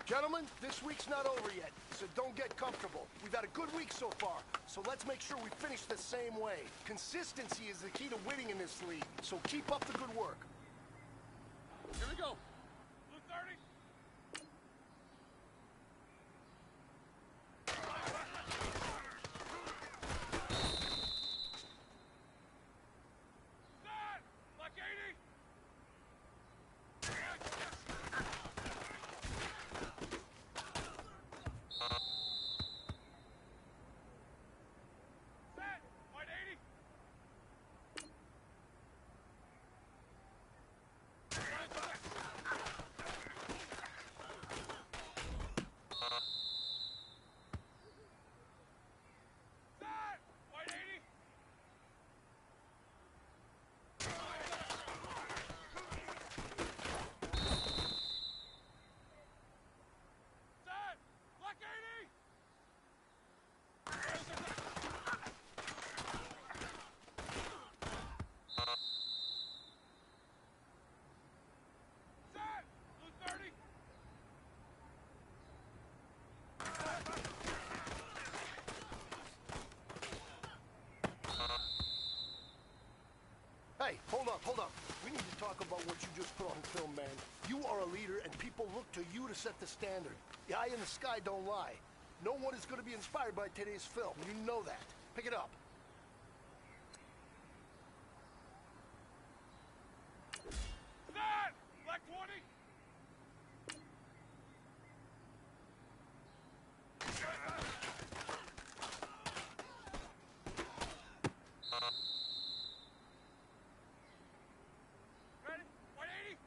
Gentlemen, this week's not over yet, so don't get comfortable. We've had a good week so far, so let's make sure we finish the same way. Consistency is the key to winning in this league, so keep up the good work. Here we go. Blue 30. Set! Black 80. Set! White 80. Set! White 80. Set! Black 80. Set! Blue 30. Hey, hold up. We need to talk about what you just put on film, man. You are a leader, and people look to you to set the standard. The eye in the sky don't lie. No one is going to be inspired by today's film. You know that. Pick it up. Set! Black 20. Ready? White 80.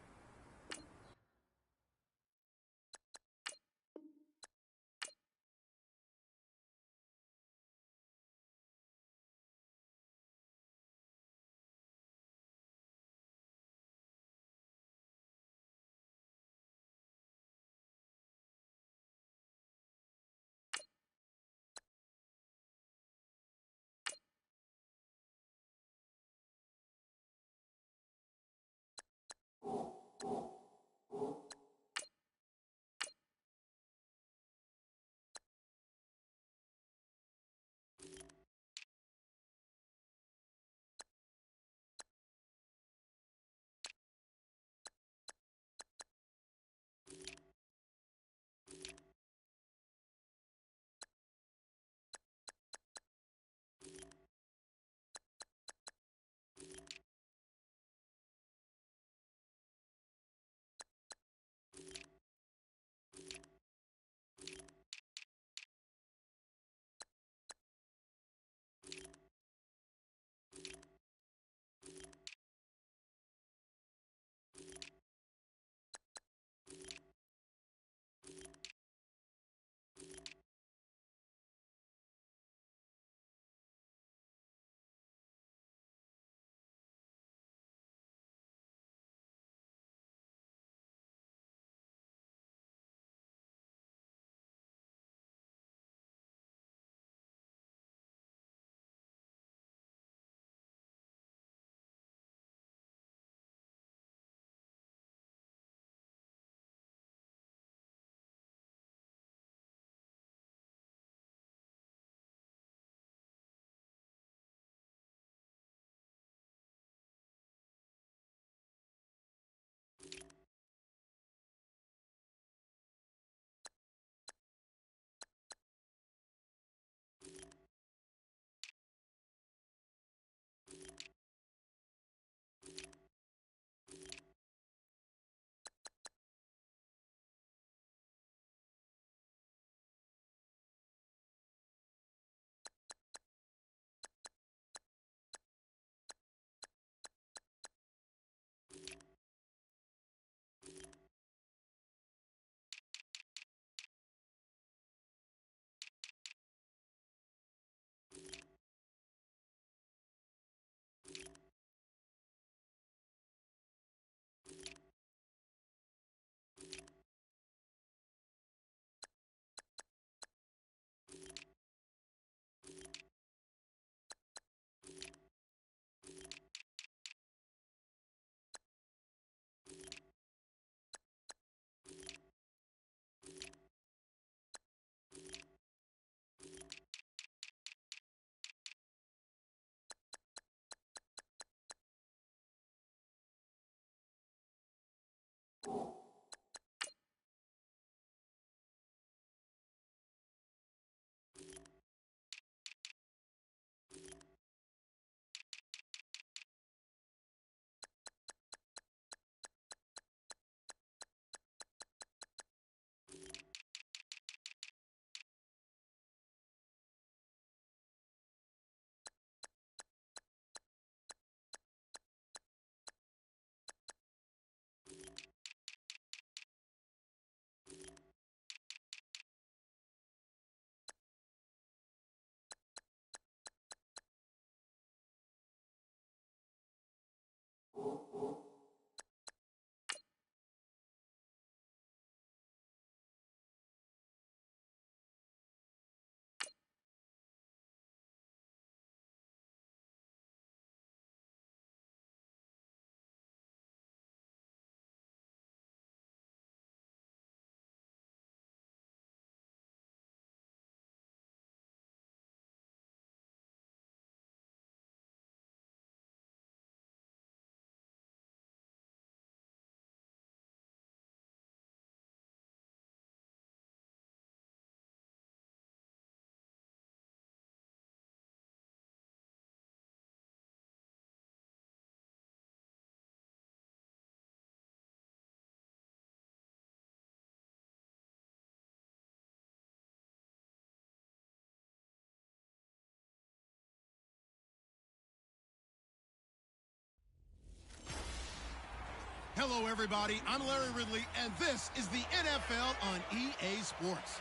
Hello, everybody. I'm Larry Ridley, and this is the NFL on EA Sports.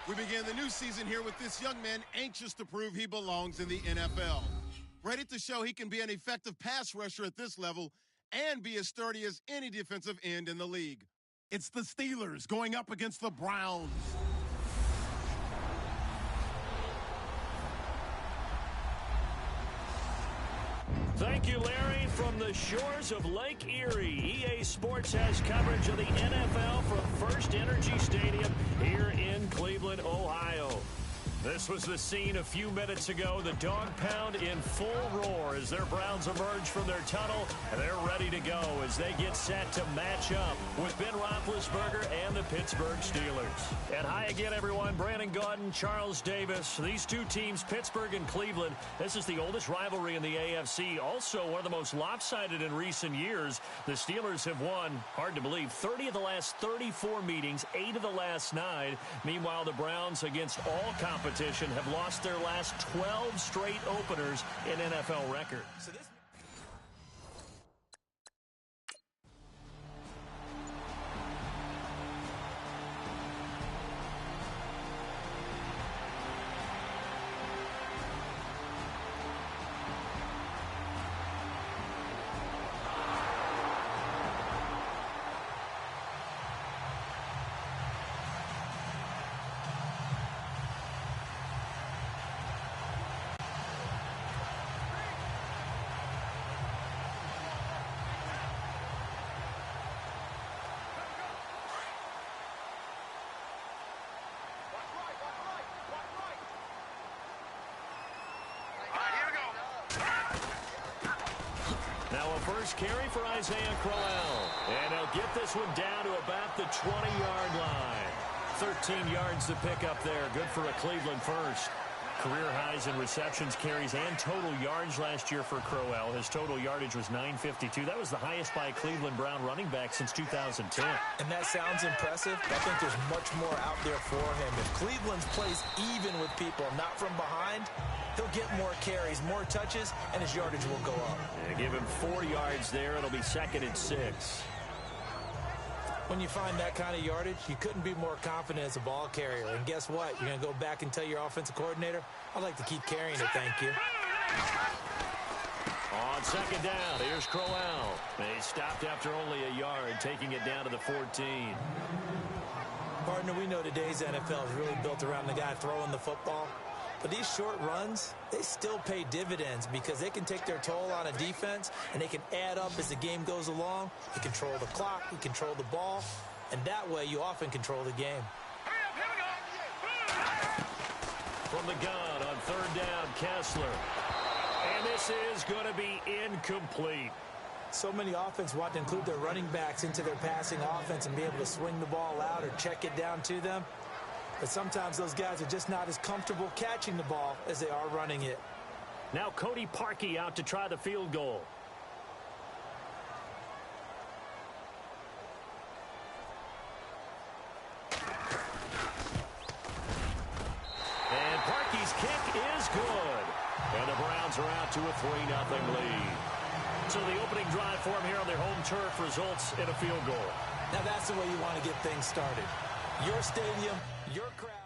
We begin the new season here with this young man anxious to prove he belongs in the NFL. Ready to show he can be an effective pass rusher at this level and be as sturdy as any defensive end in the league. It's the Steelers going up against the Browns. Thank you, Larry. From the shores of Lake Erie, EA Sports has coverage of the NFL from First Energy Stadium here in Cleveland, Ohio. This was the scene a few minutes ago. The dog pound in full roar as their Browns emerge from their tunnel. And they're ready to go as they get set to match up with Ben Roethlisberger and the Pittsburgh Steelers. And hi again, everyone. Brandon Gaudin, Charles Davis. These two teams, Pittsburgh and Cleveland, this is the oldest rivalry in the AFC. Also, one of the most lopsided in recent years. The Steelers have won, hard to believe, 30 of the last 34 meetings, 8 of the last 9. Meanwhile, the Browns, against all competition, have lost their last 12 straight openers in NFL record. Now a first carry for Isaiah Crowell. And he'll get this one down to about the 20-yard line. 13 yards to pick up there. Good for a Cleveland first. Career highs in receptions, carries, and total yards last year for Crowell. His total yardage was 952. That was the highest by a Cleveland Brown running back since 2010. And that sounds impressive. I think there's much more out there for him. If Cleveland plays even with people, not from behind, he'll get more carries, more touches, and his yardage will go up. Yeah, give him 4 yards there. It'll be 2nd and 6. When you find that kind of yardage, you couldn't be more confident as a ball carrier. And guess what? You're going to go back and tell your offensive coordinator, I'd like to keep carrying it, thank you. On 2nd down, here's Crowell. He stopped after only a yard, taking it down to the 14. Partner, we know today's NFL is really built around the guy throwing the football. But these short runs, they still pay dividends because they can take their toll on a defense and they can add up as the game goes along. You control the clock, you control the ball, and that way you often control the game. From the gun on 3rd down, Kessler. And this is going to be incomplete. So many offenses want to include their running backs into their passing offense and be able to swing the ball out or check it down to them. But sometimes those guys are just not as comfortable catching the ball as they are running it. Now Cody Parkey out to try the field goal. And Parkey's kick is good. And the Browns are out to a 3-0 lead. So the opening drive for them here on their home turf results in a field goal. Now that's the way you want to get things started. Your stadium, your crowd.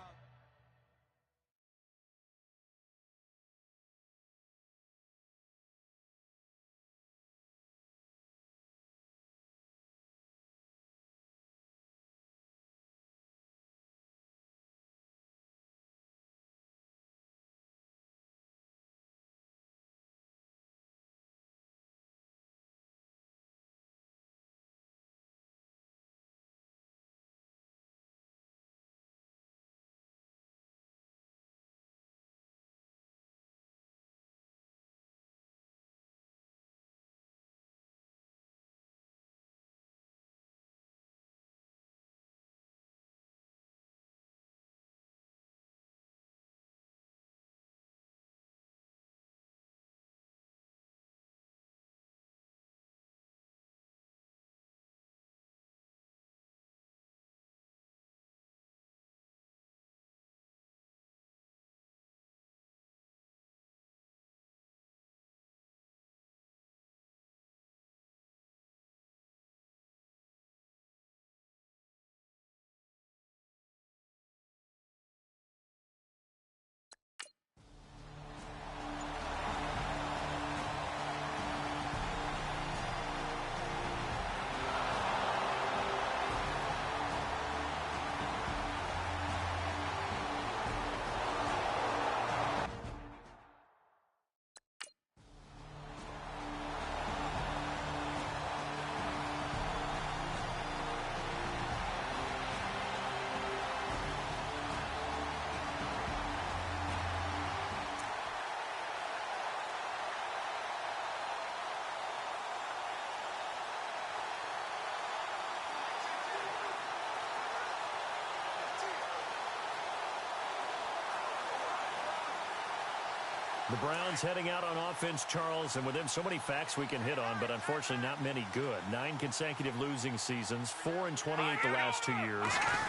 The Browns heading out on offense, Charles, and with them so many facts we can hit on, but unfortunately not many good. 9 consecutive losing seasons, 4-28 the last 2 years,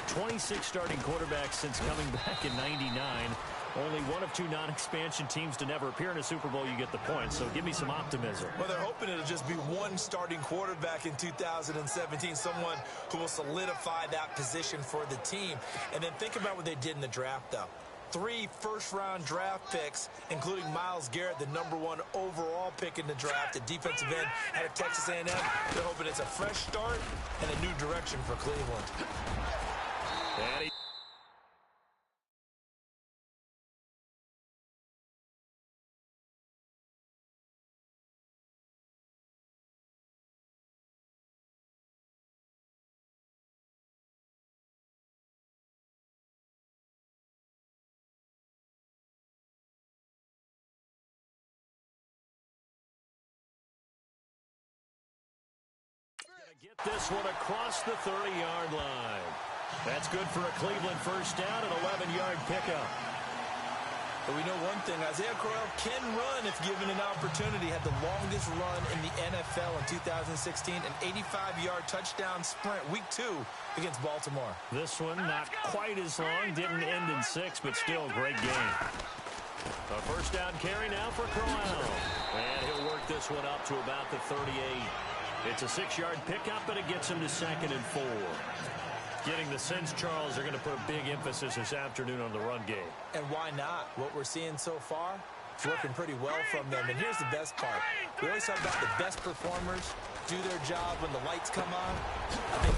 26 starting quarterbacks since coming back in '99. Only one of 2 non-expansion teams to never appear in a Super Bowl. You get the point, so give me some optimism. Well, they're hoping it'll just be one starting quarterback in 2017, someone who will solidify that position for the team. And then think about what they did in the draft, though. 3 first-round draft picks, including Myles Garrett, the #1 overall pick in the draft, the defensive end out of Texas A&M. They're hoping it's a fresh start and a new direction for Cleveland. And get this one across the 30-yard line. That's good for a Cleveland first down, an 11-yard pickup. But we know one thing, Isaiah Crowell can run if given an opportunity. Had the longest run in the NFL in 2016, an 85-yard touchdown sprint, week 2 against Baltimore. This one not quite as long, didn't end in 6, but still great game. A first down carry now for Crowell. And he'll work this one up to about the 38. It's a 6-yard pickup, but it gets him to 2nd and 4. Getting the sense, Charles, are going to put a big emphasis this afternoon on the run game. And why not? What we're seeing so far, it's working pretty well from them. And here's the best part. We always talk about the best performers do their job when the lights come on. I think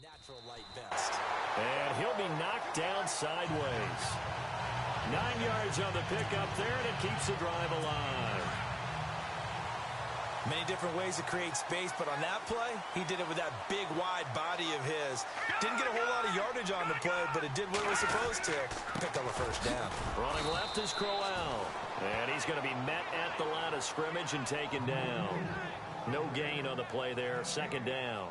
natural light best. And he'll be knocked down sideways. 9 yards on the pickup there, and it keeps the drive alive. Many different ways to create space, but on that play, he did it with that big, wide body of his. Didn't get a whole lot of yardage on the play, but it did what it was supposed to. Picked up a first down. Running left is Crowell. And he's going to be met at the line of scrimmage and taken down. No gain on the play there, 2nd down.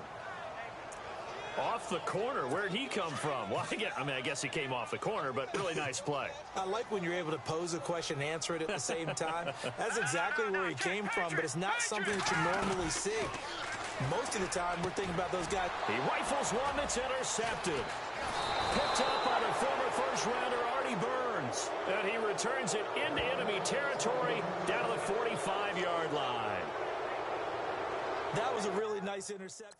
Off the corner. Where'd he come from? Well, I guess he came off the corner, but really nice play. I like when you're able to pose a question and answer it at the same time. That's exactly where he came from, but it's not something that you normally see. Most of the time, we're thinking about those guys. He rifles one that's intercepted. Picked up by the former first-rounder Artie Burns. And he returns it into enemy territory down to the 45-yard line. That was a really nice interception.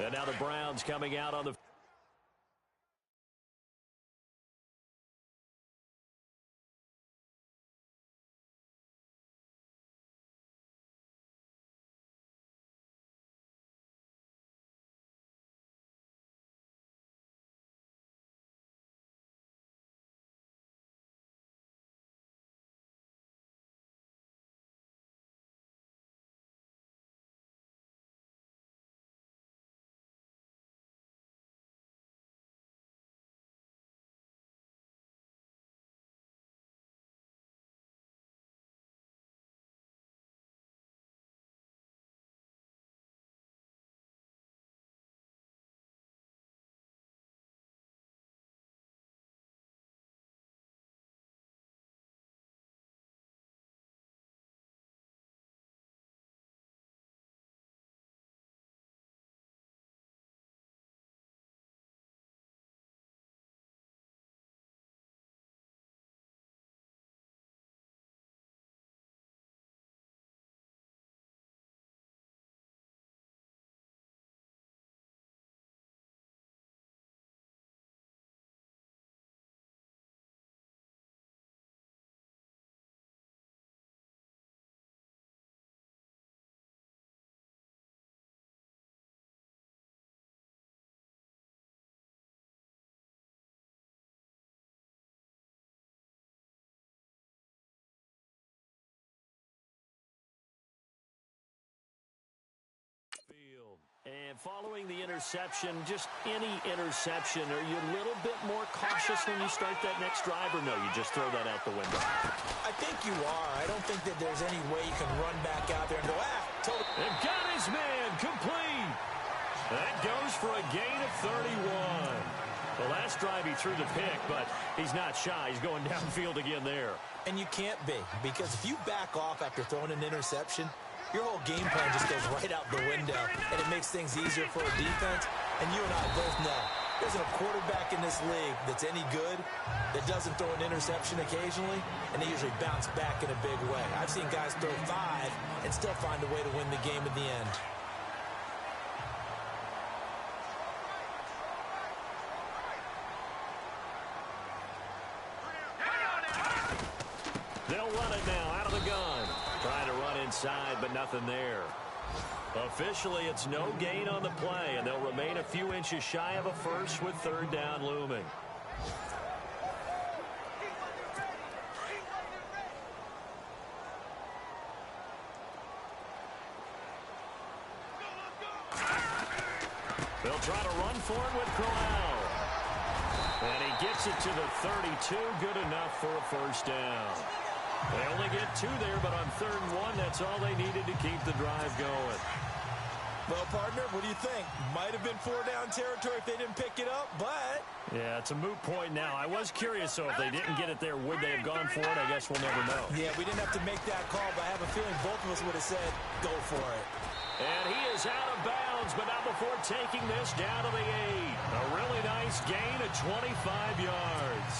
And now the Browns coming out on the And following the interception, just any interception, are you a little bit more cautious when you start that next drive, or no, you just throw that out the window? I think you are. I don't think that there's any way you can run back out there and go, totally. And got his man complete. That goes for a gain of 31. The last drive he threw the pick, but he's not shy. He's going downfield again there. And you can't be, because if you back off after throwing an interception, your whole game plan just goes right out the window, and it makes things easier for a defense. And you and I both know there's a quarterback in this league that's any good that doesn't throw an interception occasionally, and they usually bounce back in a big way. I've seen guys throw 5 and still find a way to win the game at the end. They'll run it now out of the gun. Trying to run inside, but nothing there. Officially, it's no gain on the play, and they'll remain a few inches shy of a first with third down looming. They'll try to run for it with Corral. And he gets it to the 32. Good enough for a first down. They only get 2 there, but on 3rd and 1, that's all they needed to keep the drive going. Well, partner, what do you think? Might have been 4-down territory if they didn't pick it up, but... Yeah, it's a moot point now. I was curious, so if they didn't get it there, would they have gone for it? I guess we'll never know. Yeah, we didn't have to make that call, but I have a feeling both of us would have said, go for it. And he is out of bounds, but not before taking this down to the 8. A really nice gain of 25 yards.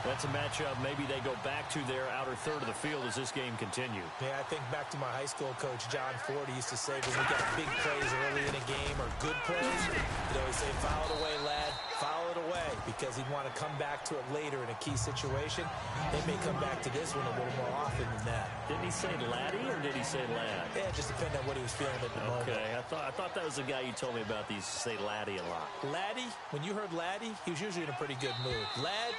That's a matchup maybe they go back to their outer third of the field as this game continues. Yeah, I think back to my high school coach, John Ford. He used to say when we got big plays early in a game or good plays, he'd always say, foul it away, lad, foul it away, because he'd want to come back to it later in a key situation. They may come back to this one a little more often than that. Didn't he say laddie or did he say lad? Yeah, it just depended on what he was feeling at the moment. Okay, I thought that was the guy you told me about. These say laddie a lot. Laddie, when you heard laddie, he was usually in a pretty good mood. Lad,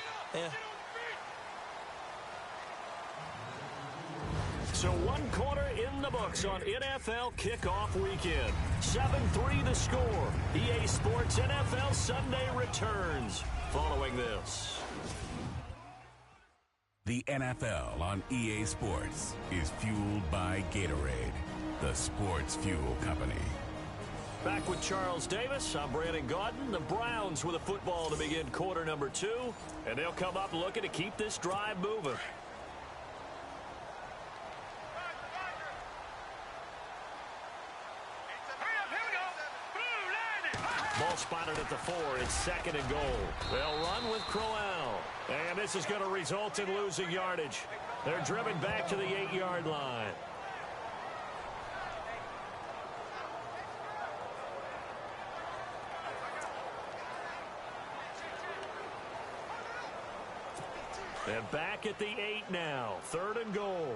So 1 quarter in the books on NFL kickoff weekend. 7-3 the score. EA Sports NFL Sunday returns following this. The NFL on EA Sports is fueled by Gatorade, the sports fuel company. Back with Charles Davis, I'm Brandon Gaudin. The Browns with a football to begin quarter number 2, and they'll come up looking to keep this drive moving. Ball spotted at the 4. It's 2nd and goal. They'll run with Crowell. And this is going to result in losing yardage. They're driven back to the 8-yard line. And back at the 8 now. 3rd and goal.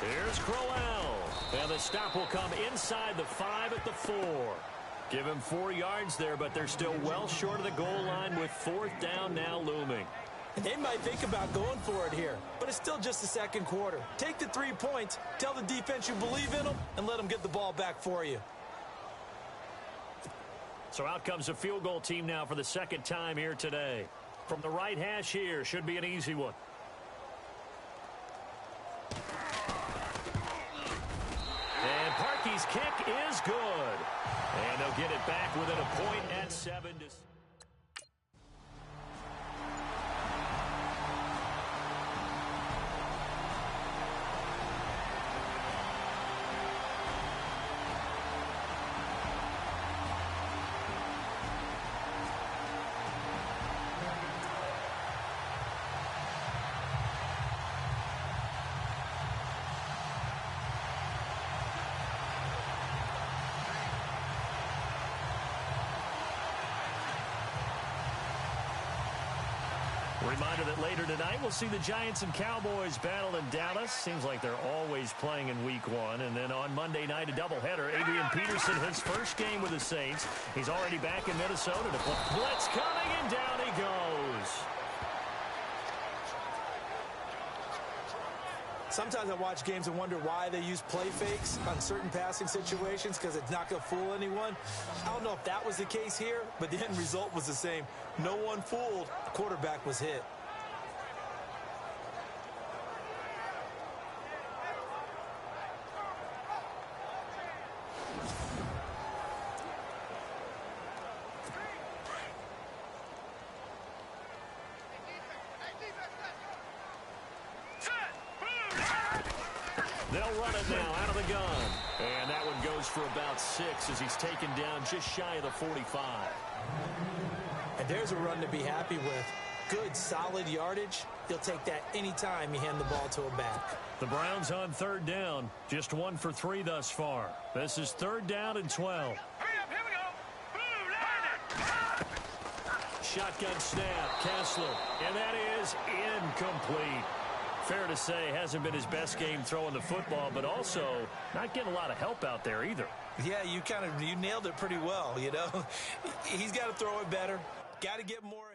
Here's Crowell. And the stop will come inside the 5 at the 4. Give him 4 yards there, but they're still well short of the goal line with 4th down now looming. They might think about going for it here, but it's still just the 2nd quarter. Take the 3 points, tell the defense you believe in them, and let them get the ball back for you. So out comes a field goal team now for the 2nd time here today. From the right hash here, should be an easy one. And Parkey's kick is good. And they'll get it back within a point at 7 to... Reminder that later tonight we'll see the Giants and Cowboys battle in Dallas. Seems like they're always playing in week 1. And then on Monday night, a doubleheader. Adrian Peterson, his first game with the Saints. He's already back in Minnesota to play. Blitz coming, and down he goes. Sometimes I watch games and wonder why they use play fakes on certain passing situations because it's not going to fool anyone. I don't know if that was the case here, but the end result was the same. No one fooled. The quarterback was hit. They'll run it now out of the gun. And that one goes for about 6 as he's taken down just shy of the 45. And there's a run to be happy with. Good, solid yardage. He'll take that anytime you hand the ball to a back. The Browns on 3rd down. Just 1 for 3 thus far. This is 3rd down and 12. Hurry up, here we go. Boom, line it. Shotgun snap, Kessler. And that is incomplete. Fair to say, hasn't been his best game throwing the football, but also not getting a lot of help out there either. Yeah, you nailed it pretty well, you know. He's got to throw it better. Got to get more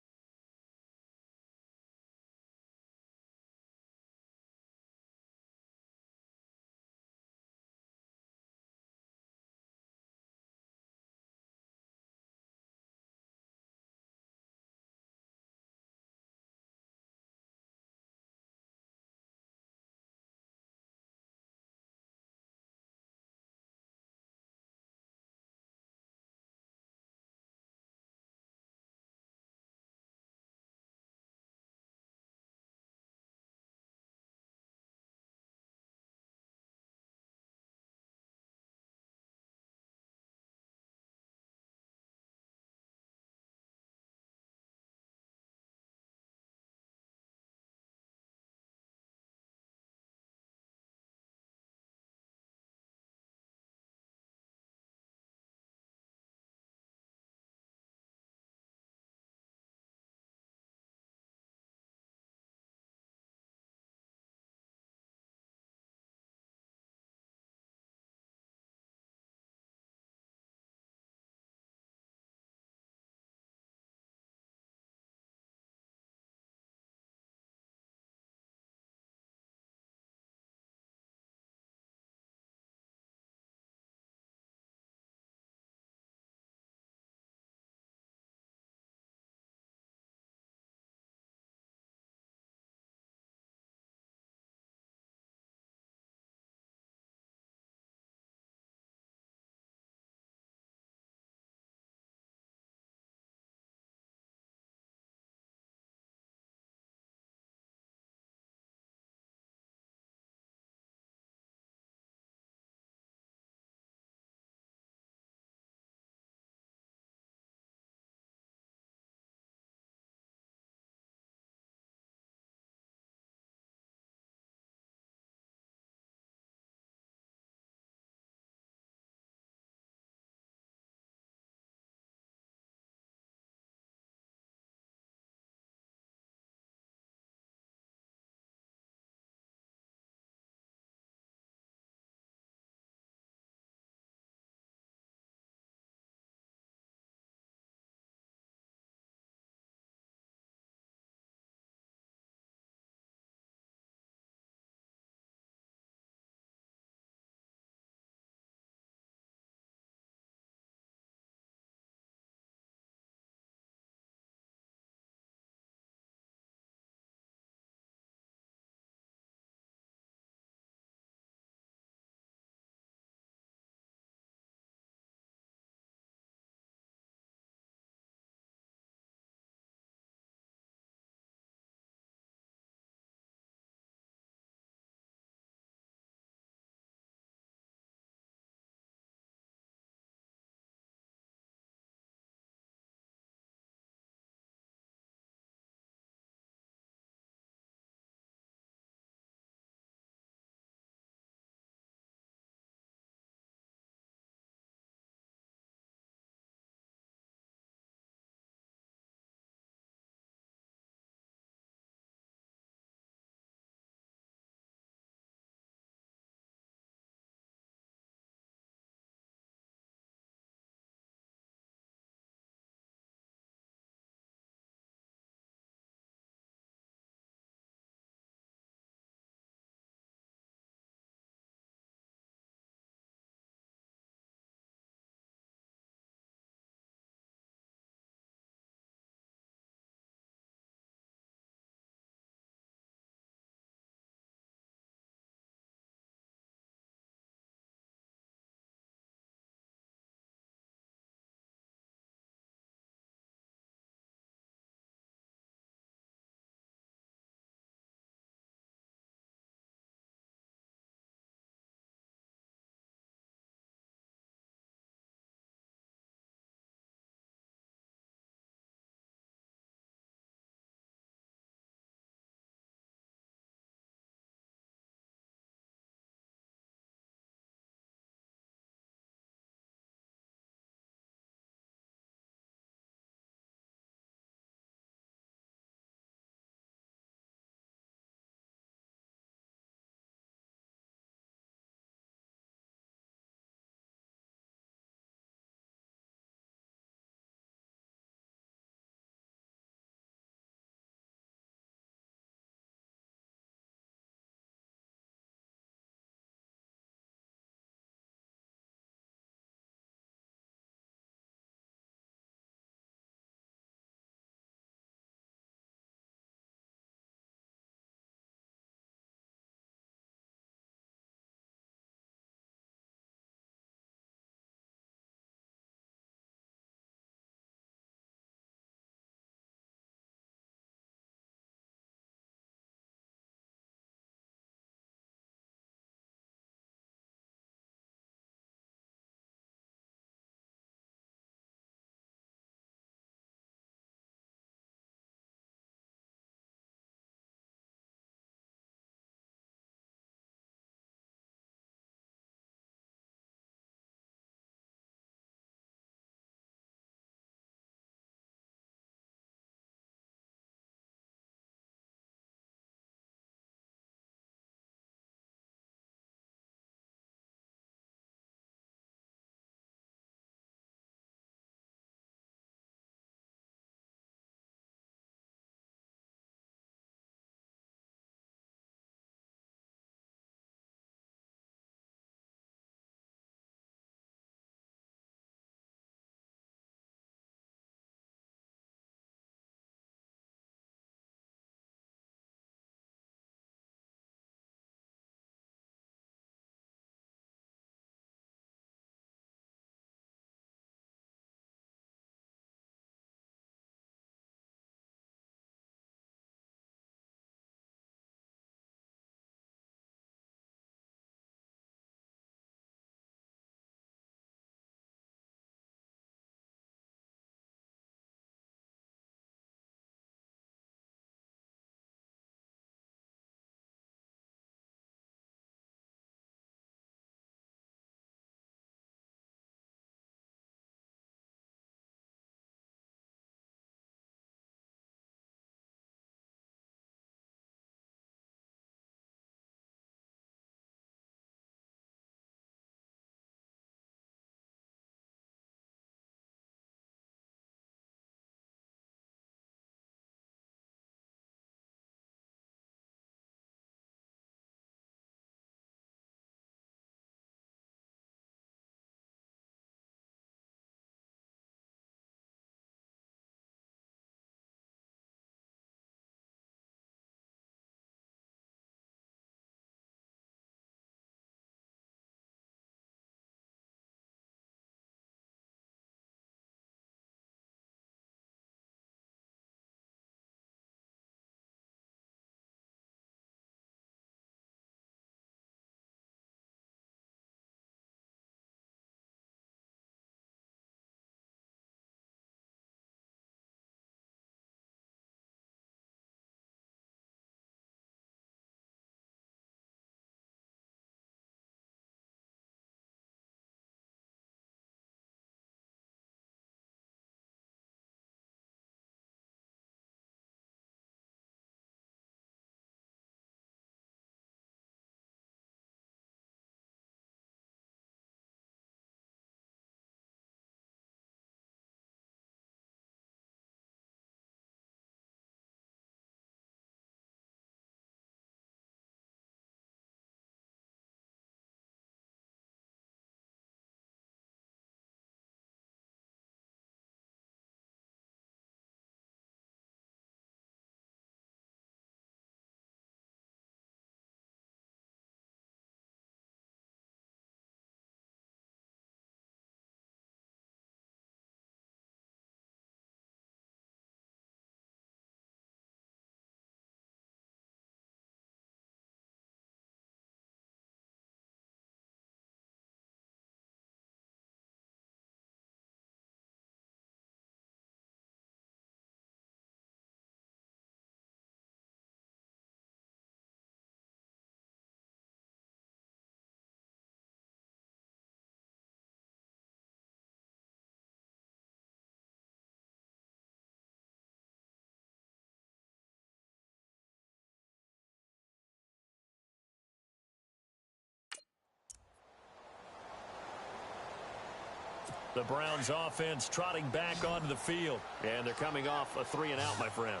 The Browns offense trotting back onto the field. And they're coming off a 3-and-out, my friend.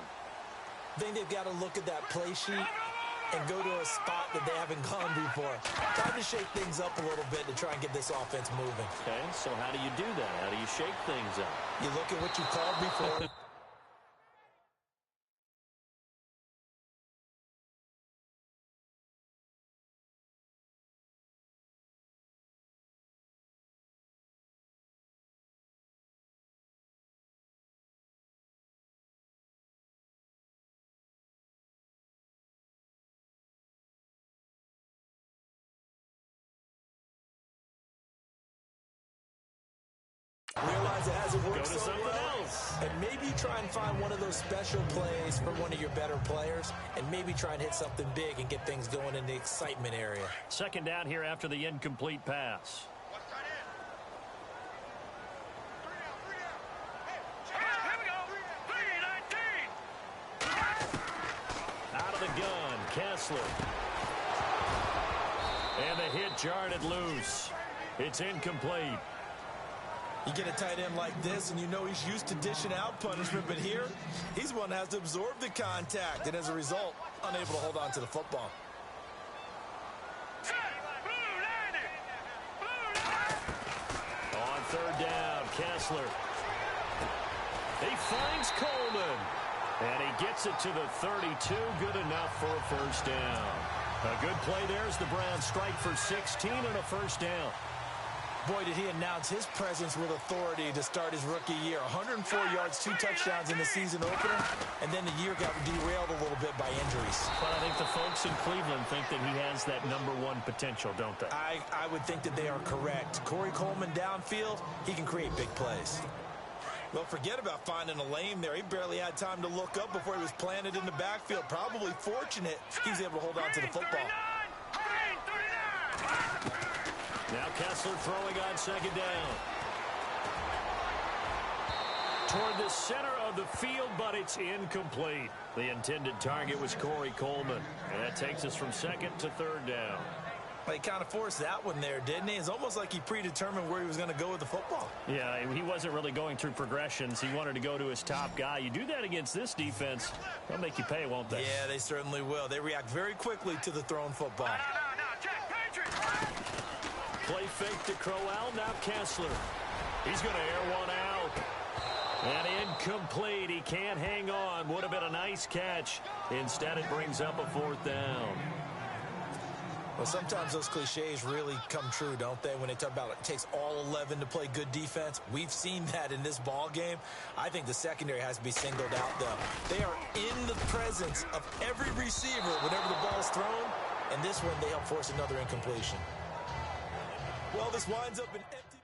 I think they've got to look at that play sheet and go to a spot that they haven't gone before. Time to shake things up a little bit to try and get this offense moving. Okay, so how do you do that? How do you shake things up? You look at what you called before. Realize it hasn't worked so well, and maybe you try and find one of those special plays from one of your better players, and maybe try and hit something big and get things going in the excitement area. Second down here after the incomplete pass. Here we go. 3-19. Out of the gun, Kessler. And the hit jarred it loose. It's incomplete. You get a tight end like this, and you know he's used to dishing out punishment, but here, he's the one that has to absorb the contact, and as a result, unable to hold on to the football. On third down, Kessler. He finds Coleman. And he gets it to the 32. Good enough for a first down. A good play there as the Browns strike for 16 and a first down. Boy, did he announce his presence with authority to start his rookie year. 104 yards, 2 touchdowns in the season opener, and then the year got derailed a little bit by injuries. But I think the folks in Cleveland think that he has that #1 potential, don't they? I would think that they are correct. Corey Coleman downfield, he can create big plays. Well, forget about finding a lane there. He barely had time to look up before he was planted in the backfield. Probably fortunate he was able to hold on to the football. Now Kessler throwing on second down. Toward the center of the field, but it's incomplete. The intended target was Corey Coleman. And that takes us from second to third down. Well, he kind of forced that one there, didn't he? It's almost like he predetermined where he was going to go with the football. Yeah, he wasn't really going through progressions. He wanted to go to his top guy. You do that against this defense, they'll make you pay, won't they? Yeah, they certainly will. They react very quickly to the thrown football. Play fake to Crowell, now Kessler. He's going to air one out. And incomplete. He can't hang on. Would have been a nice catch. Instead, it brings up a fourth down. Well, sometimes those cliches really come true, don't they? When they talk about it takes all 11 to play good defense. We've seen that in this ball game. I think the secondary has to be singled out, though. They are in the presence of every receiver whenever the ball is thrown. And this one, they help force another incompletion. Well, this winds up an empty...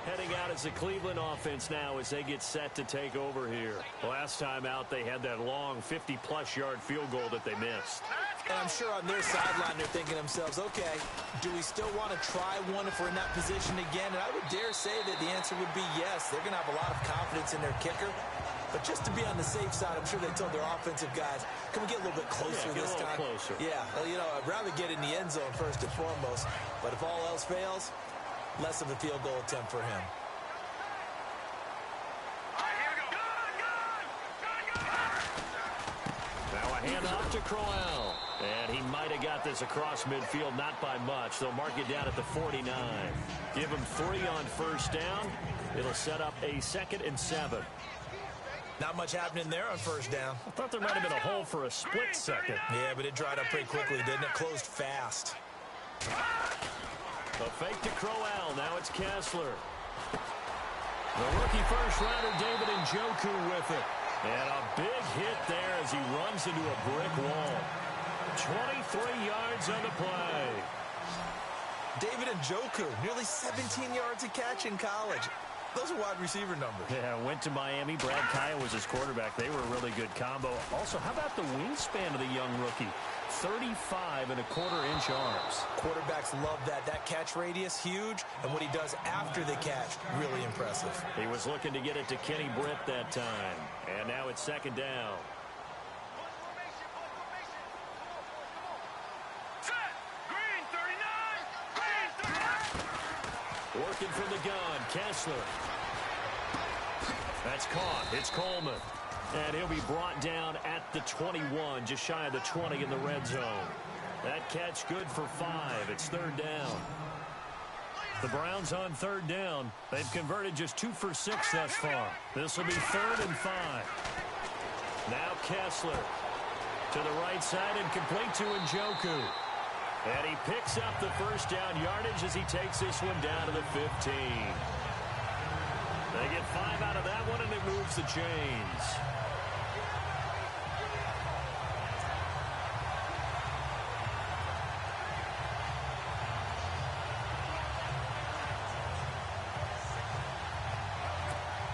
Heading out as the Cleveland offense now as they get set to take over here. Last time out, they had that long 50-plus yard field goal that they missed. And I'm sure on their sideline they're thinking to themselves, okay, do we still want to try one if we're in that position again? And I would dare say that the answer would be yes. They're going to have a lot of confidence in their kicker. But just to be on the safe side, I'm sure they told their offensive guys, can we get a little bit closer this time? Closer. Yeah, well, you know, I'd rather get in the end zone first and foremost. But if all else fails, less of a field goal attempt for him. Now a handoff to Crowell. And he might have got this across midfield, not by much. They'll mark it down at the 49. Give him 3 on first down. It'll set up a 2nd and 7. Not much happening there on first down. I thought there might have been a hole for a split second. Yeah, but it dried up pretty quickly, didn't it? Closed fast. A fake to Crowell. Now it's Kessler. The rookie first-rounder David Njoku with it. And a big hit there as he runs into a brick wall. 23 yards on the play. David Njoku, nearly 17 yards a catch in college. Those are wide receiver numbers. Yeah, went to Miami. Brad Kyle was his quarterback. They were a really good combo. Also, how about the wingspan of the young rookie? 35.25-inch arms. Quarterbacks love that. That catch radius, huge, and what he does after the catch, really impressive. He was looking to get it to Kenny Britt that time. And now it's second down. Working from the gun, Kessler. That's caught. It's Coleman. And he'll be brought down at the 21, just shy of the 20 in the red zone. That catch good for 5. It's third down. The Browns on third down. They've converted just 2 for 6 thus far. This will be 3rd and 5. Now Kessler to the right side and complete to Njoku. And he picks up the first down yardage as he takes this one down to the 15. They get 5 out of that one, and it moves the chains.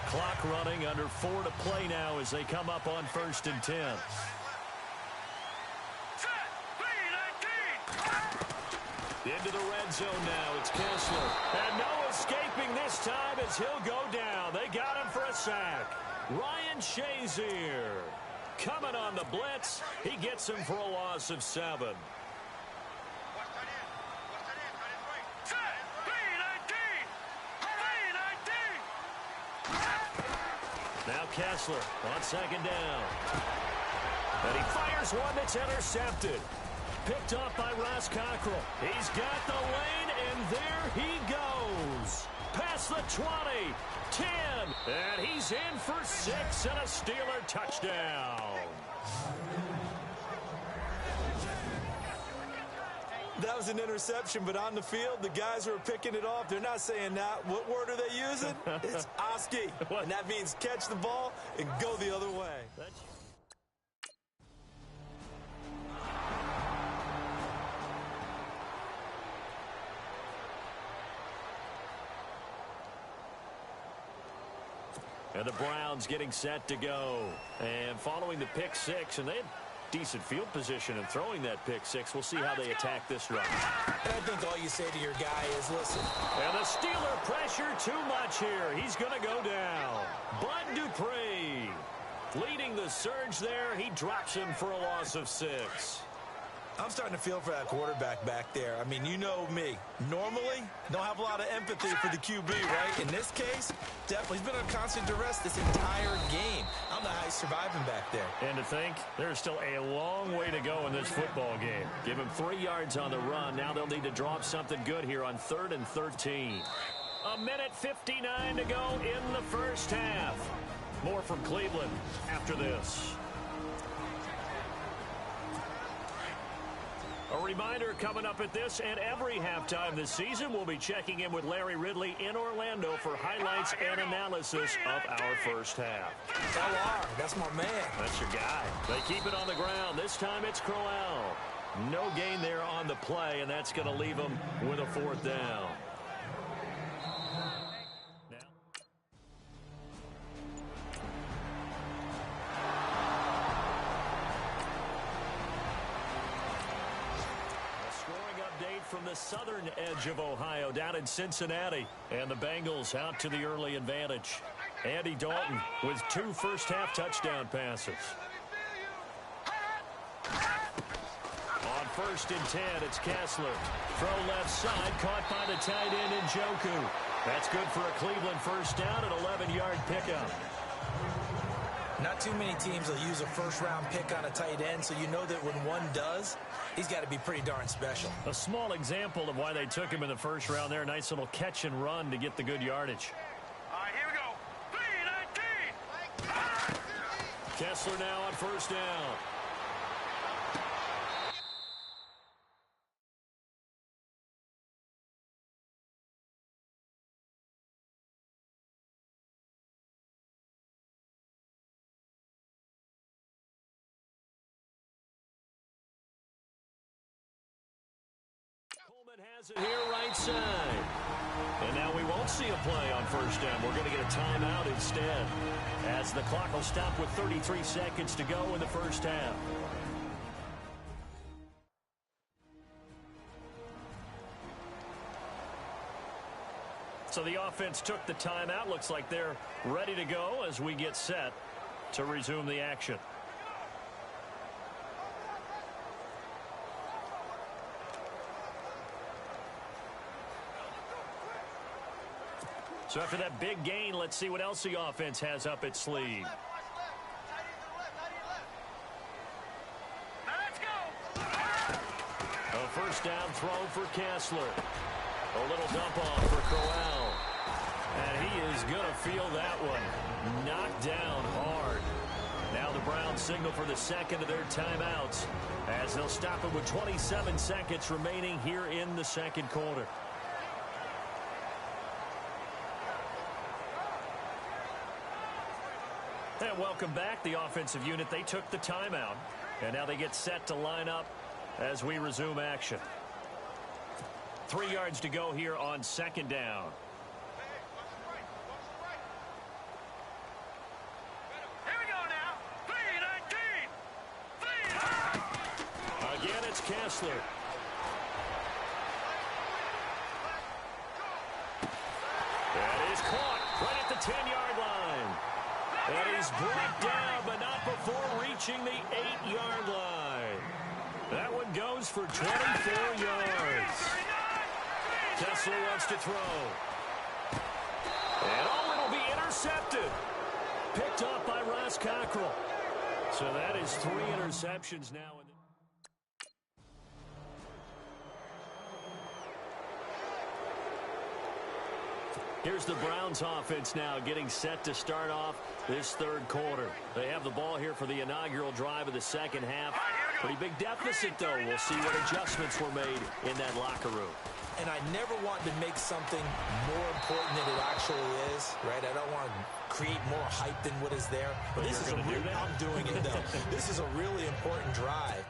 Clock running, under 4 to play now as they come up on 1st and 10. Into the red zone now. It's Kessler. And no escaping this time as he'll go down. They got him for a sack. Ryan Shazier coming on the blitz. He gets him for a loss of 7. Now Kessler on second down. And he fires one that's intercepted. Picked off by Ross Cockrell. He's got the lane, and there he goes. Past the 20, 10, and he's in for 6 and a Steeler touchdown. That was an interception, but on the field, the guys who are picking it off, they're not saying that. What word are they using? It's Oski, and that means catch the ball and go the other way. And the Browns getting set to go. And following the pick 6, and they had decent field position in throwing that pick 6. We'll see how they attack this run. And I think all you say to your guy is, listen. And the Steeler pressure too much here. He's going to go down. Bud Dupree leading the surge there. He drops him for a loss of 6. I'm starting to feel for that quarterback back there. I mean, you know me. Normally, don't have a lot of empathy for the QB, right? In this case, definitely. He's been under constant duress this entire game. I don't know how he's surviving back there. And to think, there's still a long way to go in this football game. Give him 3 yards on the run. Now they'll need to drop something good here on 3rd and 13. 1:59 to go in the first half. More from Cleveland after this. A reminder coming up at this and every halftime this season, we'll be checking in with Larry Ridley in Orlando for highlights and analysis of our first half. LR, that's my man. That's your guy. They keep it on the ground. This time it's Crowell. No gain there on the play, and that's going to leave them with a 4th down. From the southern edge of Ohio down in Cincinnati, and the Bengals out to the early advantage. Andy Dalton with 2 first-half touchdown passes. On 1st and 10, it's Kessler. Throw left side, caught by the tight end Njoku. That's good for a Cleveland first down, an 11-yard pickup. Not too many teams will use a first-round pick on a tight end, so you know that when one does, he's got to be pretty darn special. A small example of why they took him in the first round there. Nice little catch and run to get the good yardage. All right, here we go. 3-19. Kessler now on first down. Has it here right side. And now we won't see a play on first down. We're going to get a timeout instead, as the clock will stop with 33 seconds to go in the first half. So the offense took the timeout. Looks like they're ready to go as we get set to resume the action. So after that big gain, let's see what else the offense has up its sleeve. A first down throw for Kessler. A little dump off for Crowell. And he is going to feel that one. Knocked down hard. Now the Browns signal for the second of their timeouts as they'll stop it with 27 seconds remaining here in the second quarter. And welcome back. The offensive unit, they took the timeout. And now they get set to line up as we resume action. 3 yards to go here on second down. Here we go now. 3-19. Again, it's Kessler. That is caught right at the 10-yard line. And he's brought down, but not before reaching the 8-yard line. That one goes for 24 yards. Kessler wants to throw. And it'll be intercepted. Picked up by Ross Cockrell. So that is 3 interceptions now. Here's the Browns offense now getting set to start off this third quarter. They have the ball here for the inaugural drive of the second half. Pretty big deficit, though. We'll see what adjustments were made in that locker room. And I never want to make something more important than it actually is, right? I don't want to create more hype than what is there. But this is I'm doing it, though. This is a really important drive.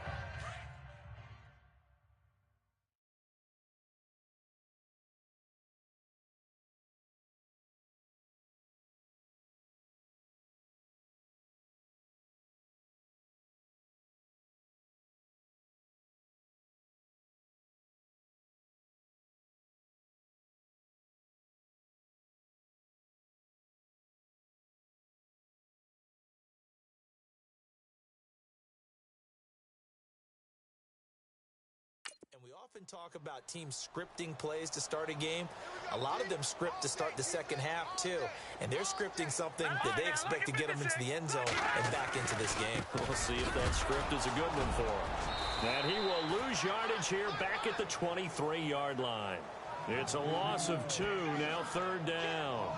And we often talk about teams scripting plays to start a game. A lot of them script to start the second half, too. And they're scripting something that they expect to get them into the end zone and back into this game. We'll see if that script is a good one for him. And he will lose yardage here back at the 23-yard line. It's a loss of 2, now third down.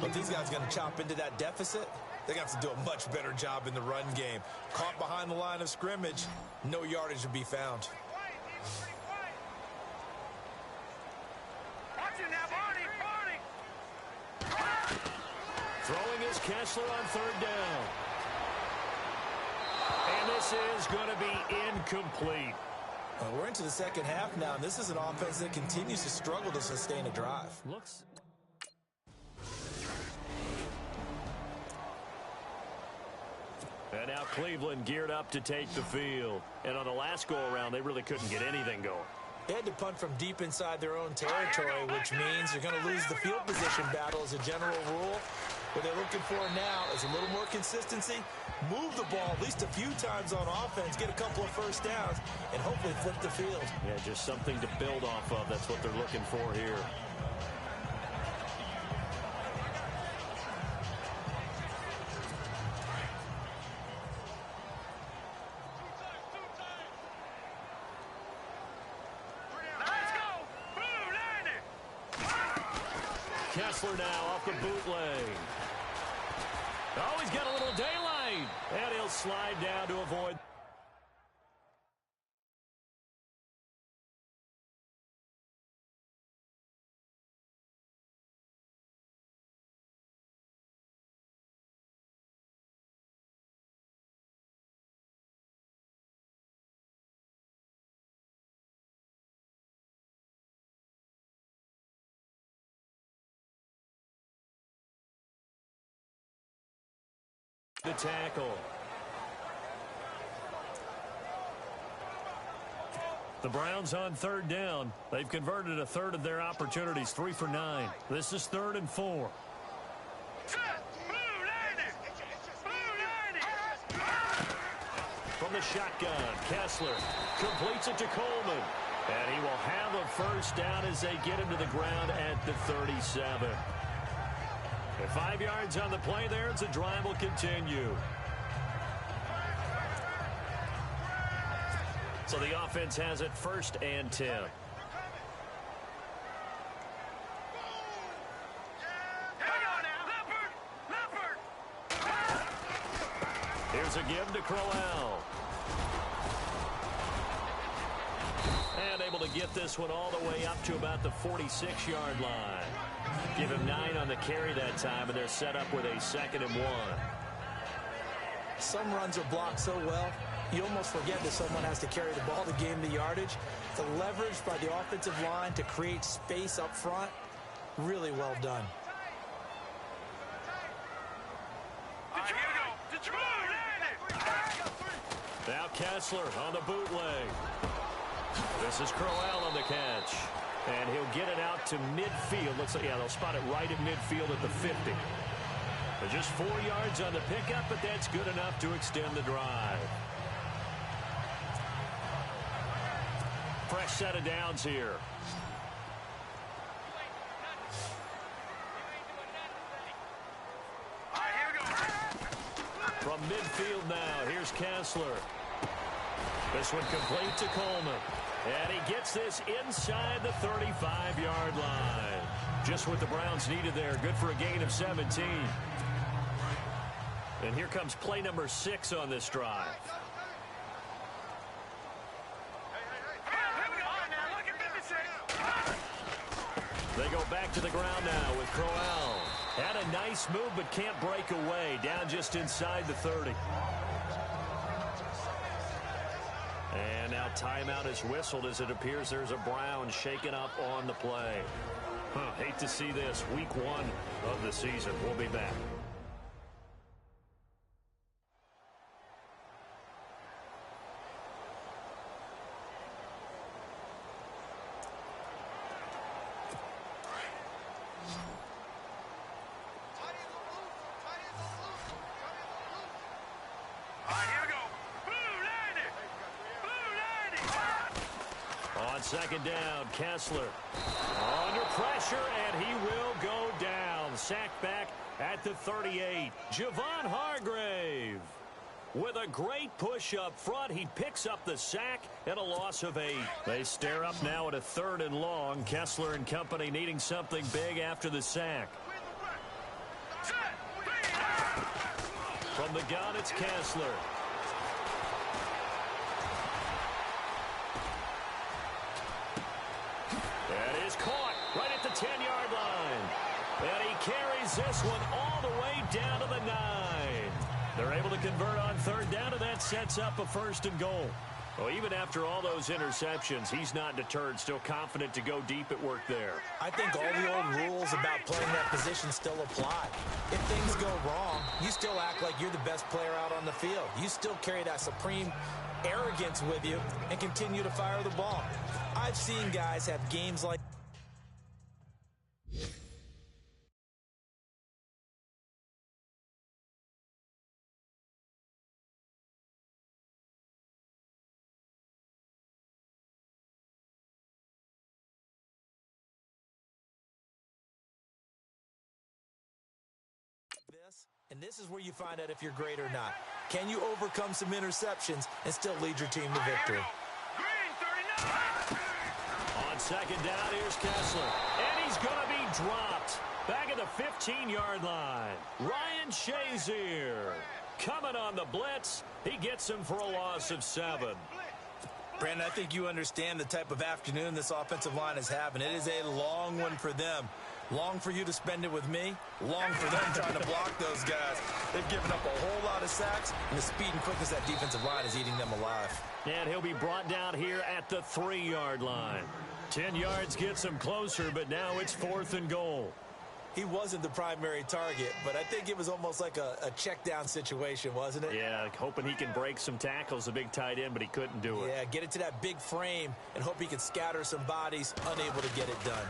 But these guys going to chop into that deficit? They got to do a much better job in the run game. Caught behind the line of scrimmage, no yardage to be found. Throwing is Kessler on third down. And this is going to be incomplete. We're into the second half now, and this is an offense that continues to struggle to sustain a drive. And now Cleveland geared up to take the field. And on the last go-around, they really couldn't get anything going. They had to punt from deep inside their own territory, which means you're going to lose the field position battle as a general rule. What they're looking for now is a little more consistency, move the ball at least a few times on offense, get a couple of first downs, and hopefully flip the field. Yeah, just something to build off of. That's what they're looking for here. Kessler now off the bootleg. Oh, he's got a little daylight. And he'll slide down to avoid. The tackle. The Browns on third down. They've converted a third of their opportunities, 3 for 9. This is 3rd and 4. From the shotgun, Kessler completes it to Coleman. And he will have a first down as they get him to the ground at the 37. And 5 yards on the play there as the drive will continue. So the offense has it 1st and 10. Here's a give to Crowell. And able to get this one all the way up to about the 46-yard line. Give him 9 on the carry that time, and they're set up with a 2nd and 1. Some runs are blocked so well, you almost forget that someone has to carry the ball to gain the yardage. The leverage by the offensive line to create space up front, really well done. Now Kessler on the bootleg. This is Crowell on the catch. And he'll get it out to midfield. Looks like, yeah, they'll spot it right at midfield at the 50. But just 4 yards on the pickup, but that's good enough to extend the drive. Fresh set of downs here. From midfield now, here's Kessler. This one complete to Coleman. And he gets this inside the 35-yard line. Just what the Browns needed there. Good for a gain of 17. And here comes play number 6 on this drive. They go back to the ground now with Crowell. Had a nice move but can't break away. Down just inside the 30. And now timeout is whistled as it appears there's a Brown shaken up on the play. Hate to see this. Week 1 of the season. We'll be back. Second down, Kessler under pressure, and he will go down. Sacked back at the 38. Javon Hargrave with a great push up front. He picks up the sack and a loss of 8. They stare up now at a 3rd and long. Kessler and company needing something big after the sack. From the gun, it's Kessler. That is caught right at the 10-yard line. And he carries this one all the way down to the 9. They're able to convert on 3rd down, and that sets up a 1st and goal. Well, even after all those interceptions, he's not deterred, still confident to go deep at work there. I think all the old rules about playing that position still apply. If things go wrong, you still act like you're the best player out on the field. You still carry that supreme arrogance with you and continue to fire the ball. I've seen guys have games like this, and this is where you find out if you're great or not. Can you overcome some interceptions and still lead your team to victory? On 2nd down, here's Kessler. And he's going to be dropped. Back at the 15-yard line. Ryan Shazier coming on the blitz. He gets him for a loss of 7. Brandon, I think you understand the type of afternoon this offensive line is having. It is a long one for them. Long for you to spend it with me. Long for them trying to block those guys. They've given up a whole lot of sacks, and the speed and quickness of that defensive line is eating them alive. And he'll be brought down here at the 3-yard line. 10 yards gets him closer, but now it's 4th and goal. he wasn't the primary target, but I think it was almost like a check-down situation, wasn't it? Yeah, hoping he can break some tackles, a big tight end, but he couldn't do it. Yeah, get it to that big frame and hope he can scatter some bodies, unable to get it done.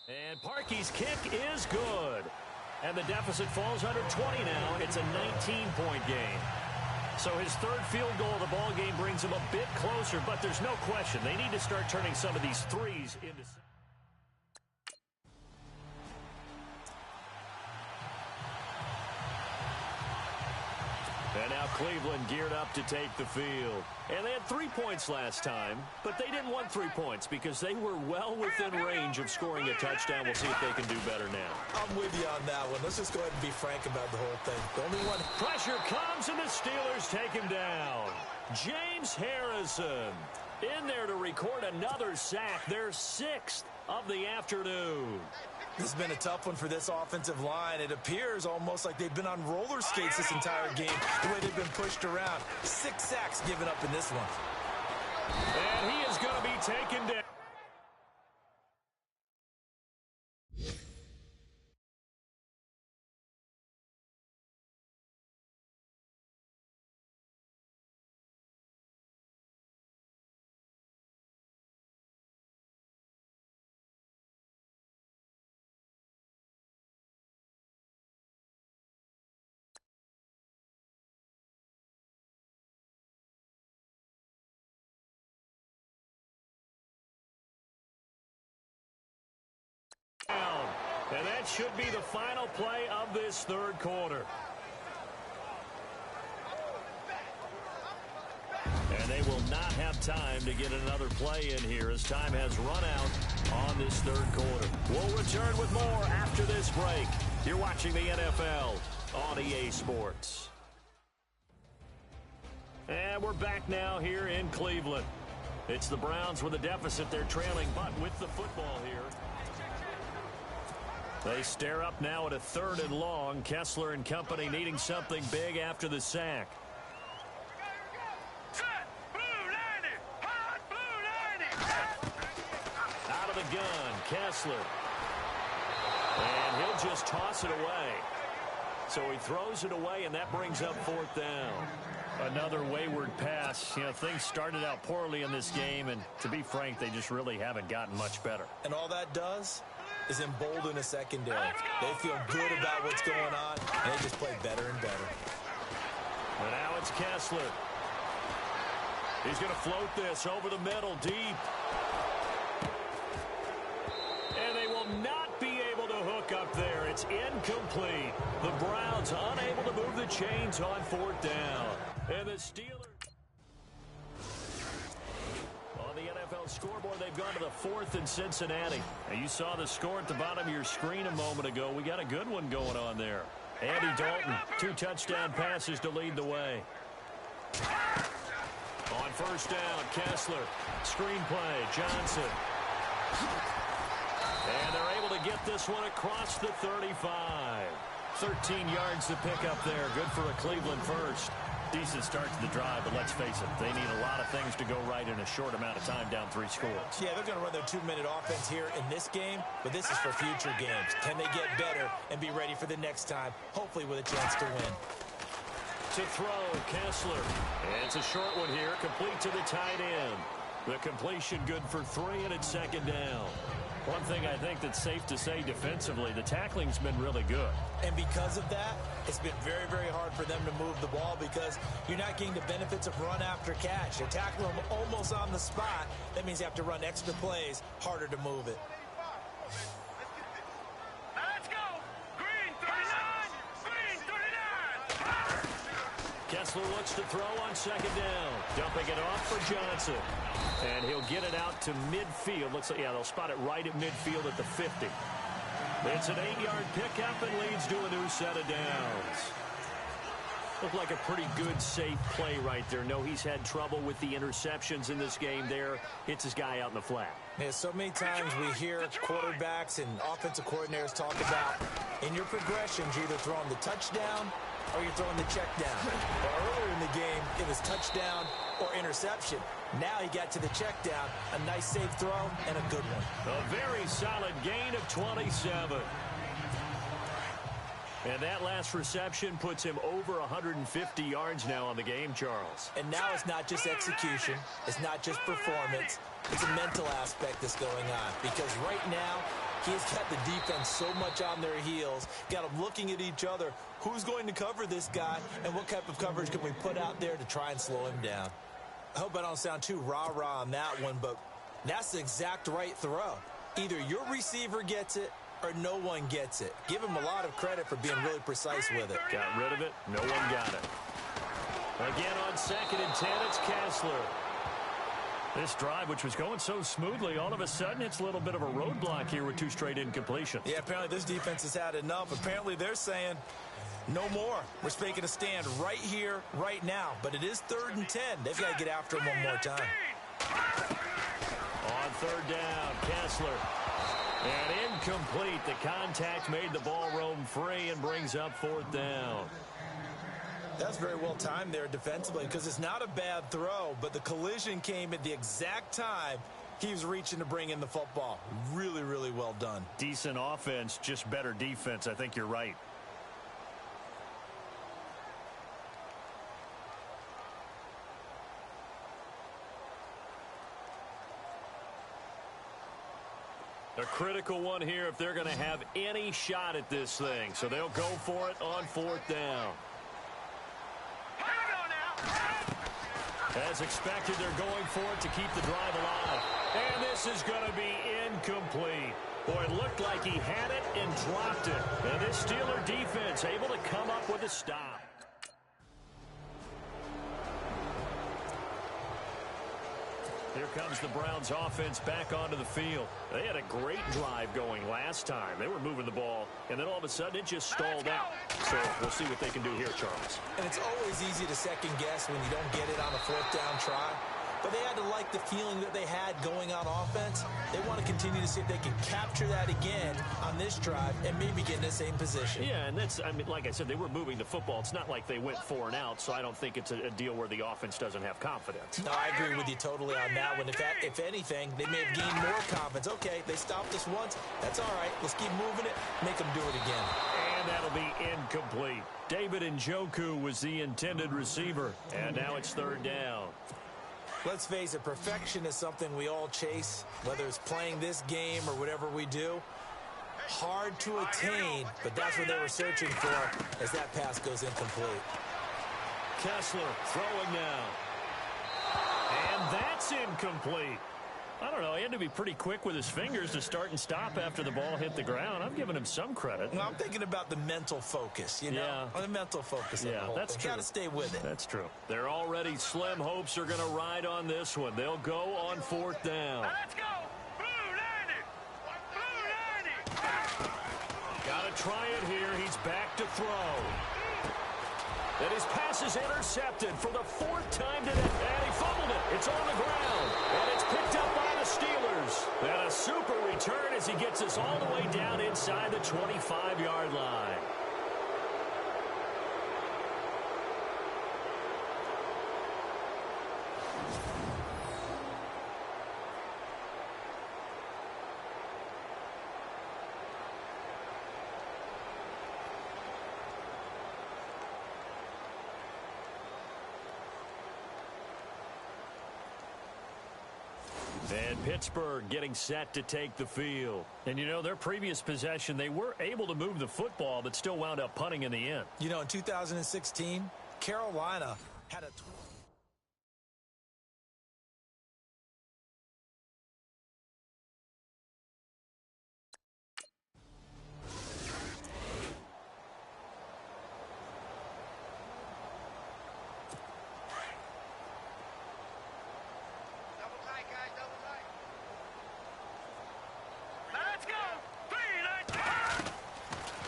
And Parkey's kick is good. And the deficit falls under 20 now. It's a 19-point game. So his third field goal of the ball game brings him a bit closer, but there's no question they need to start turning some of these threes into... And now Cleveland geared up to take the field. And they had 3 points last time, but they didn't want 3 points because they were well within range of scoring a touchdown. We'll see if they can do better now. I'm with you on that one. Let's just go ahead and be frank about the whole thing. The only one... Pressure comes, and the Steelers take him down. James Harrison in there to record another sack, their 6th of the afternoon. This has been a tough one for this offensive line. It appears almost like they've been on roller skates this entire game, the way they've been pushed around. 6 sacks given up in this one. And he is going to be taken down. And that should be the final play of this third quarter. And they will not have time to get another play in here as time has run out on this third quarter. We'll return with more after this break. You're watching the NFL on EA Sports. And we're back now here in Cleveland. It's the Browns with a deficit. They're trailing, but with the football here. They stare up now at a 3rd and long. Kessler and company needing something big after the sack. Out of the gun, Kessler. And he'll just toss it away. So he throws it away, and that brings up 4th down. Another wayward pass. You know, things started out poorly in this game, and to be frank, they just really haven't gotten much better. And all that does is embolden a secondary. They feel good about what's going on, and they just play better and better. And now it's Kessler. He's going to float this over the middle, deep. And they will not be able to hook up there. It's incomplete. The Browns unable to move the chains on 4th down. And the Steelers... scoreboard, they've gone to the 4th in Cincinnati. And you saw the score at the bottom of your screen a moment ago. We got a good one going on there. Andy Dalton, 2 touchdown passes to lead the way. On 1st down, Kessler. Screenplay, Johnson. And they're able to get this one across the 35. 13 yards to pick up there. Good for a Cleveland first. Decent start to the drive, but let's face it, they need a lot of things to go right in a short amount of time down 3 scores. Yeah, they're going to run their 2-minute offense here in this game, but this is for future games. Can they get better and be ready for the next time, hopefully with a chance to win? To throw, Kessler. And it's a short one here, complete to the tight end. The completion good for 3, and it's 2nd down. One thing I think that's safe to say defensively, the tackling's been really good. And because of that, it's been very, very hard for them to move the ball because you're not getting the benefits of run after catch. You tackle them almost on the spot. That means you have to run extra plays, harder to move it. Let's go! Green 39! Green 39! Kessler looks to throw on 2nd down. Dumping it off for Johnson. And he'll get it out to midfield. Looks like, yeah, they'll spot it right at midfield at the 50. It's an 8-yard pickup and leads to a new set of downs. Looked like a pretty good, safe play right there. No, he's had trouble with the interceptions in this game there. Hits his guy out in the flat. Yeah, so many times we hear quarterbacks and offensive coordinators talk about in your progressions, you're either throwing the touchdown or you're throwing the check down. But earlier in the game, it was touchdown or interception. Now he got to the check down, a nice safe throw, and a good one. A very solid gain of 27. And that last reception puts him over 150 yards now on the game, Charles. And now it's not just execution. It's not just performance. It's a mental aspect that's going on. Because right now, he's got the defense so much on their heels, got them looking at each other. Who's going to cover this guy, and what type of coverage can we put out there to try and slow him down? I hope I don't sound too rah-rah on that one, but that's the exact right throw. Either your receiver gets it or no one gets it. Give him a lot of credit for being really precise with it. Got rid of it. No one got it. Again on 2nd and 10, it's Kessler. This drive, which was going so smoothly, all of a sudden it's a little bit of a roadblock here with 2 straight incompletions. Yeah, apparently this defense has had enough. Apparently they're saying no more. We're making a stand right here, right now. But it is 3rd and 10. They've got to get after him one more time. On 3rd down, Kessler. And incomplete. The contact made the ball roam free and brings up 4th down. That's very well timed there defensively because it's not a bad throw, but the collision came at the exact time he was reaching to bring in the football. Really, really well done. Decent offense, just better defense. I think you're right. A critical one here if they're going to have any shot at this thing. So they'll go for it on 4th down. As expected, they're going for it to keep the drive alive. And this is going to be incomplete. Boy, it looked like he had it and dropped it. And this Steeler defense able to come up with a stop. Here comes the Browns offense back onto the field. They had a great drive going last time. They were moving the ball, and then all of a sudden it just stalled out. So we'll see what they can do here, Charles. And it's always easy to second guess when you don't get it on a 4th down try. But they had to like the feeling that they had going on offense. They want to continue to see if they can capture that again on this drive and maybe get in the same position. Yeah, and that's, I mean, like I said, they were moving the football. It's not like they went 4 and out, so I don't think it's a deal where the offense doesn't have confidence. No, I agree with you totally on that one. If anything, they may have gained more confidence. Okay, they stopped us once. That's all right. Let's keep moving it. Make them do it again. And that'll be incomplete. David Njoku was the intended receiver, and now it's 3rd down. Let's face it, perfection is something we all chase, whether it's playing this game or whatever we do. Hard to attain, but that's what they were searching for as that pass goes incomplete. Kessler throwing now. And that's incomplete. I don't know. He had to be pretty quick with his fingers to start and stop after the ball hit the ground. I'm giving him some credit. Well, I'm thinking about the mental focus, you know? Yeah. The mental focus. Yeah, that's true. Got to stay with it. That's true. They're already slim hopes are going to ride on this one. They'll go on 4th down. Let's go. Blue 90. Blue 90. Got to try it here. He's back to throw. And his pass is intercepted for the 4th time today. And he fumbled it. It's on the ground. And it's picked up by the Steelers. And a super return as he gets us all the way down inside the 25-yard line. And Pittsburgh getting set to take the field. And, you know, their previous possession, they were able to move the football, but still wound up punting in the end. You know, in 2016, Carolina had a...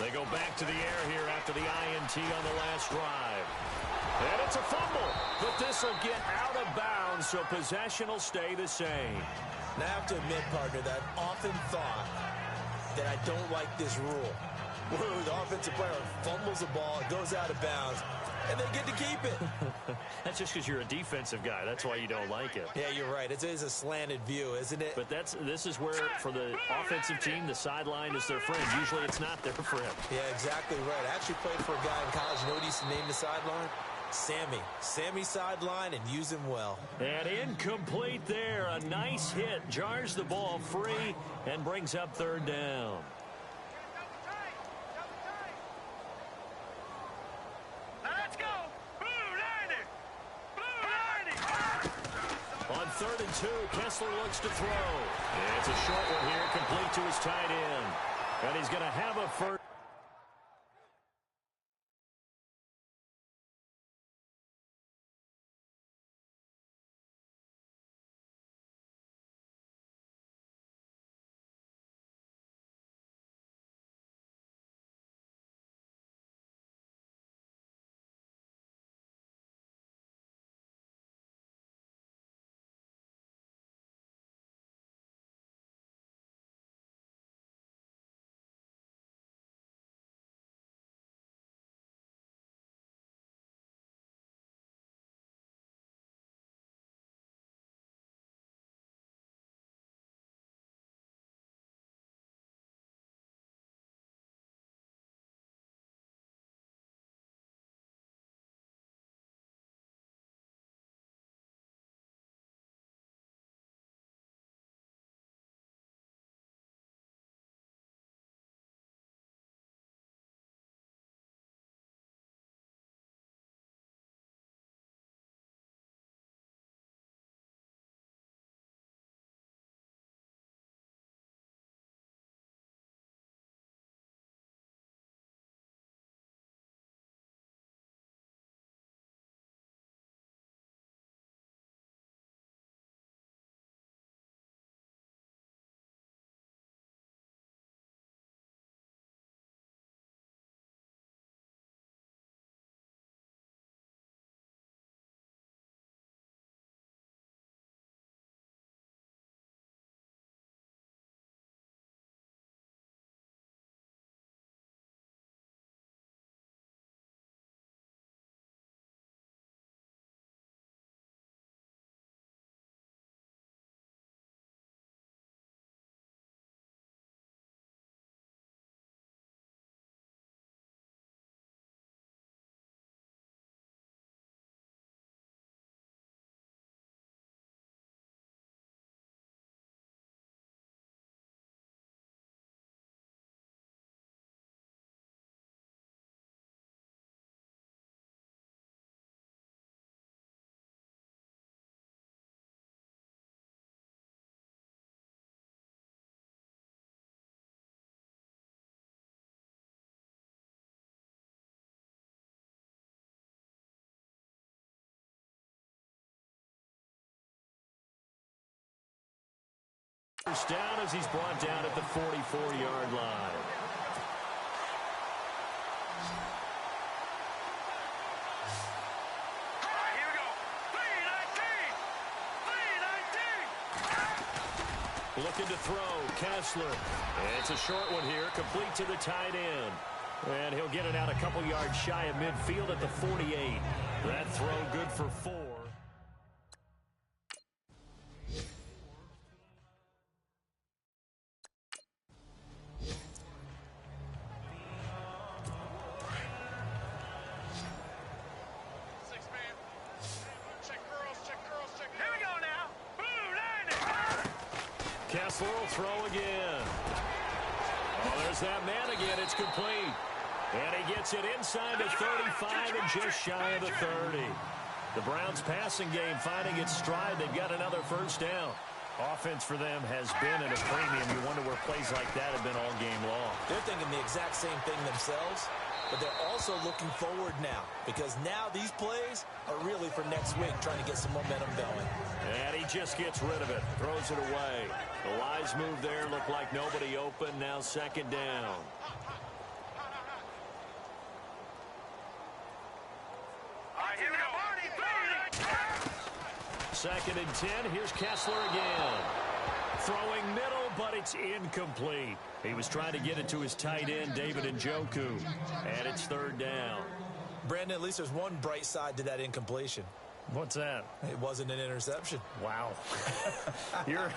They go back to the air here after the INT on the last drive. And it's a fumble, but this will get out of bounds, so possession will stay the same. Now, I have to admit, partner, that I've often thought that I don't like this rule. Where the offensive player fumbles the ball, it goes out of bounds, and they get to keep it. That's just because you're a defensive guy. That's why you don't like it. Yeah, you're right. It is a slanted view, isn't it? But this is where, for the offensive team, the sideline is their friend. Usually it's not their friend. Yeah, exactly right. I actually played for a guy in college. You know what he used to name the sideline? Sammy. Sammy sideline, and use him well. And incomplete there. A nice hit. Jars the ball free and brings up third down. Let's go! Blue Lightning! Blue Lightning! On 3rd and 2, Kessler looks to throw. It's a short one here, complete to his tight end. And he's going to have a first. First down as he's brought down at the 44-yard line. Here we go. 3-19! 3-19! Looking to throw, Kessler. It's a short one here, complete to the tight end. And he'll get it out a couple yards shy of midfield at the 48. That throw good for 4. Kessler will throw again. Oh, there's that man again. It's complete. And he gets it inside the 35 and just shy of the 30. The Browns' passing game finding its stride. They've got another first down. Offense for them has been at a premium. You wonder where plays like that have been all game long. They're thinking the exact same thing themselves, but they're also looking forward now, because now these plays are really for next week, trying to get some momentum going. And he just gets rid of it, throws it away. The wise move there, looked like nobody open. Now 2nd down. right, here we go. Second and 10. Here's Kessler again. Throwing middle, but it's incomplete. He was trying to get it to his tight end, David Njoku. And it's third down. Brandon, at least there's one bright side to that incompletion. What's that? It wasn't an interception. Wow. You're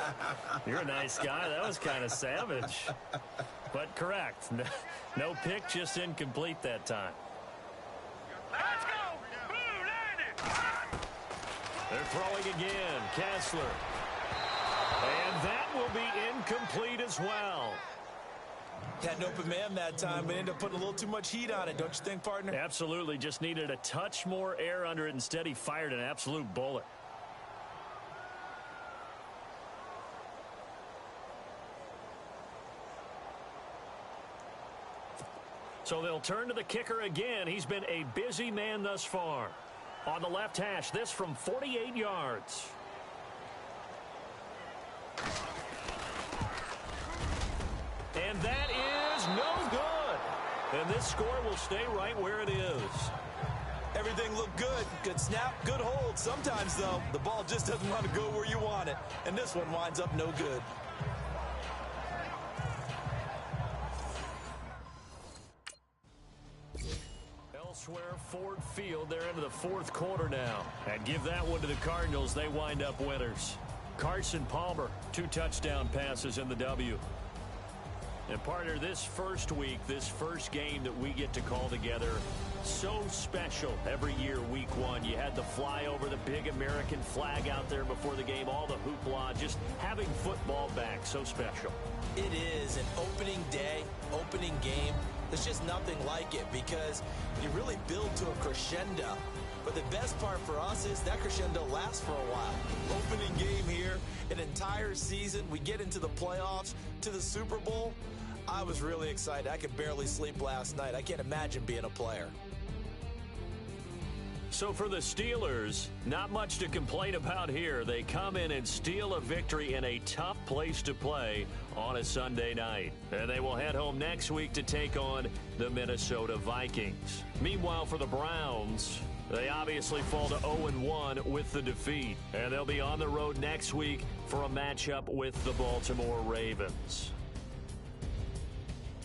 a nice guy. That was kind of savage. But correct. No pick, just incomplete that time. Let's go. Blue landed. They're throwing again. Kessler. And that will be incomplete as well. Had an open man that time, but ended up putting a little too much heat on it, don't you think, partner? Absolutely. Just needed a touch more air under it. Instead, he fired an absolute bullet. So they'll turn to the kicker again. He's been a busy man thus far. On the left hash, this from 48 yards. And that is no good. And this score will stay right where it is. Everything looked good. Good snap, good hold. Sometimes, though, the ball just doesn't want to go where you want it. And this one winds up no good. Elsewhere, Ford Field, they're into the fourth quarter now. And give that one to the Cardinals. They wind up winners. Carson Palmer, 2 touchdown passes in the W. And partner, this first week, this first game that we get to call together, so special every year, week 1. You had the flyover, the big American flag out there before the game, all the hoopla, just having football back, so special. It is an opening day, opening game. There's just nothing like it because you really build to a crescendo. But the best part for us is that crescendo lasts for a while. Opening game here, an entire season. We get into the playoffs, to the Super Bowl. I was really excited. I could barely sleep last night. I can't imagine being a player. So for the Steelers, not much to complain about here. They come in and steal a victory in a tough place to play on a Sunday night. And they will head home next week to take on the Minnesota Vikings. Meanwhile, for the Browns, they obviously fall to 0-1 with the defeat. And they'll be on the road next week for a matchup with the Baltimore Ravens.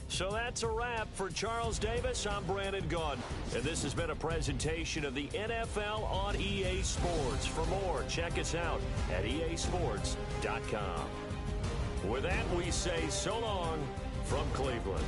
So that's a wrap. For Charles Davis, I'm Brandon Gaudin. And this has been a presentation of the NFL on EA Sports. For more, check us out at easports.com. With that, we say so long from Cleveland.